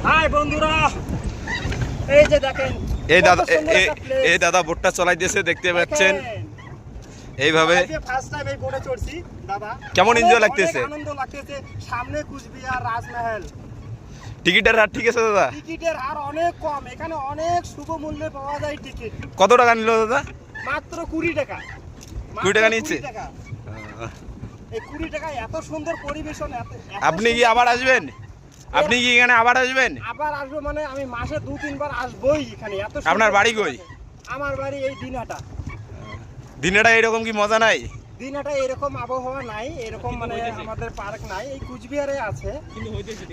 High বন্ধুরা, এই যে দেখেন এই দাদা বোটটা চালাইতেছে, দেখতে পাচ্ছেন এইভাবে। ফার্স্ট টাইম এই বোটে চড়ছি দাদা। কেমন এনজয় লাগতেছে? আনন্দ লাগতেছে। সামনে কুচবিহার রাজমহল। টিকিটের হার ঠিক আছে দাদা? টিকিটের হার অনেক কম, এখানে অনেক শুভ মূল্যে পাওয়া যায় টিকিট। কত টাকা নিল দাদা? মাত্র 20 টাকা। 20 টাকা নিচ্ছে? এই 20 টাকায় এত সুন্দর পরিবেশন। আপনি কি আবার আসবেন? আপনি কি এখানে আবার আসবেন? আবার আসবো মানে আমি মাসে 2-3 বার আসবোই এখানে। এত আপনার বাড়ি কই? আমার বাড়ি এই দিনহাটা। দিনহাটা এরকম কি মজা নাই? দিনহাটা এরকম আবহাওয়া নাই, এরকম মানে আমাদের পার্ক নাই। এই কুচবিহারে আছে।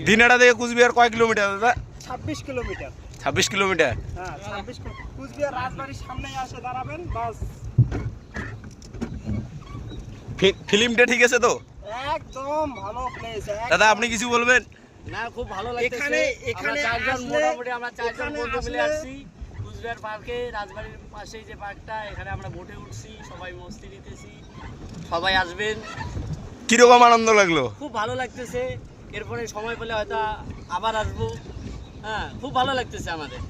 দিনহাটা থেকে কুচবিহার কয় কিলোমিটার দাদা? 26 কিলোমিটার। 26 কিলোমিটার? হ্যাঁ 26 কিলোমিটার। কুচবিহার রাজবাড়ির সামনেই আসে দাঁড়াবেন বাস। ফিল্মটা ঠিক আছে তো? একদম ভালো প্লেস। দাদা আপনি কিছু বলবেন? না, খুব ভালো লাগতেছে। এখানে চারজন, মোটামুটি আমরা চারজন বন্ধু মিলে আসলে আসছি কুচবিহার পার্কে। রাজবাড়ির পাশেই যে পার্কটা, এখানে আমরা বোটে উঠছি, সবাই মস্তি নিতেছি। সবাই আসবেন। কিরকম আনন্দ লাগলো? খুব ভালো লাগতেছে। এরপরে সময় পেলে হয়তো আবার আসবো। হ্যাঁ, খুব ভালো লাগতেছে আমাদের।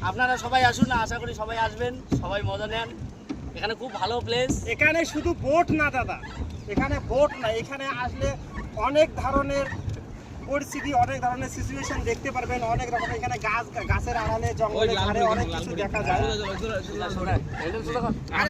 আপনারা সবাই আসুন, আশা করি সবাই আসবেন, সবাই মজা নেন। এখানে খুব ভালো প্লেস। এখানে শুধু বোট না দাদা, এখানে বোট না, এখানে আসলে অনেক ধরনের পরিস্থিতি, অনেক ধরনের সিচুয়েশন দেখতে পারবেন। অনেক রকমের এখানে গাছের আড়ালে, জঙ্গলের ধারে অনেক কিছু দেখা যায়।